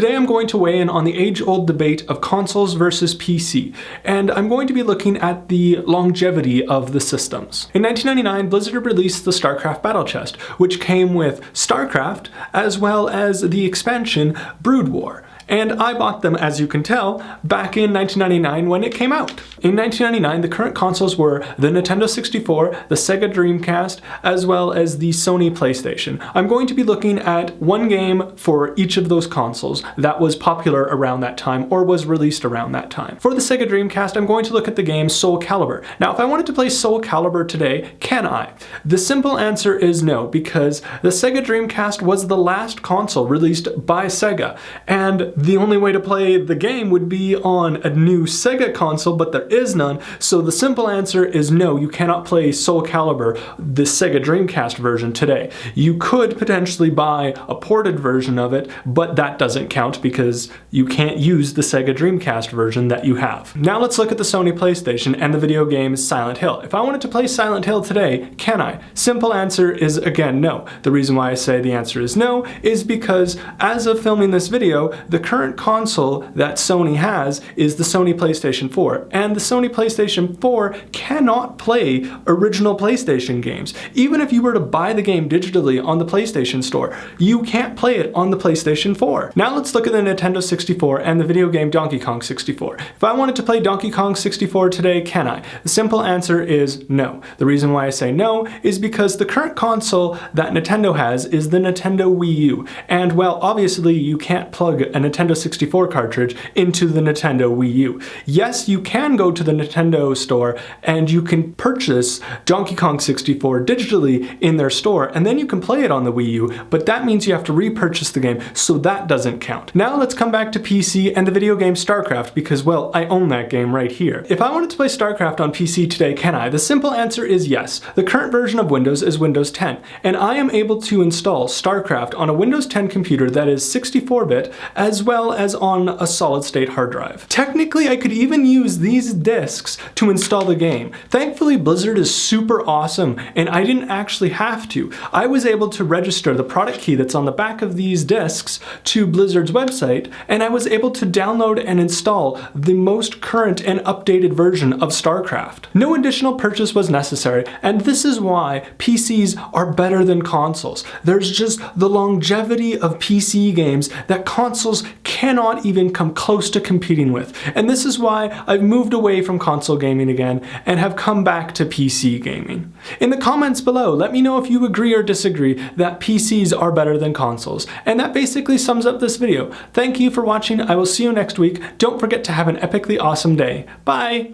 Today I'm going to weigh in on the age-old debate of consoles versus PC, and I'm going to be looking at the longevity of the systems. In 1999, Blizzard released the StarCraft Battle Chest, which came with StarCraft as well as the expansion Brood War. And I bought them, as you can tell, back in 1999 when it came out. In 1999, the current consoles were the Nintendo 64, the Sega Dreamcast, as well as the Sony PlayStation. I'm going to be looking at one game for each of those consoles that was popular around that time or was released around that time. For the Sega Dreamcast, I'm going to look at the game Soul Calibur. Now, if I wanted to play Soul Calibur today, can I? The simple answer is no, because the Sega Dreamcast was the last console released by Sega, and the only way to play the game would be on a new Sega console, but there is none, so the simple answer is no, you cannot play Soul Calibur, the Sega Dreamcast version, today. You could potentially buy a ported version of it, but that doesn't count because you can't use the Sega Dreamcast version that you have. Now let's look at the Sony PlayStation and the video game Silent Hill. If I wanted to play Silent Hill today, can I? Simple answer is, again, no. The reason why I say the answer is no is because as of filming this video, the current console that Sony has is the Sony PlayStation 4, and the Sony PlayStation 4 cannot play original PlayStation games. Even if you were to buy the game digitally on the PlayStation Store, you can't play it on the PlayStation 4. Now let's look at the Nintendo 64 and the video game Donkey Kong 64. If I wanted to play Donkey Kong 64 today, can I? The simple answer is no. The reason why I say no is because the current console that Nintendo has is the Nintendo Wii U, and well, obviously you can't plug a Nintendo 64 cartridge into the Nintendo Wii U. Yes, you can go to the Nintendo store and you can purchase Donkey Kong 64 digitally in their store, and then you can play it on the Wii U, but that means you have to repurchase the game, so that doesn't count. Now let's come back to PC and the video game StarCraft, because well, I own that game right here. If I wanted to play StarCraft on PC today, can I? The simple answer is yes. The current version of Windows is Windows 10, and I am able to install StarCraft on a Windows 10 computer that is 64-bit as well as on a solid-state hard drive. Technically, I could even use these discs to install the game. Thankfully, Blizzard is super awesome, and I didn't actually have to. I was able to register the product key that's on the back of these discs to Blizzard's website, and I was able to download and install the most current and updated version of StarCraft. No additional purchase was necessary, and this is why PCs are better than consoles. There's just the longevity of PC games that consoles cannot even come close to competing with. And this is why I've moved away from console gaming again and have come back to PC gaming. In the comments below, let me know if you agree or disagree that PCs are better than consoles. And that basically sums up this video. Thank you for watching. I will see you next week. Don't forget to have an epically awesome day. Bye!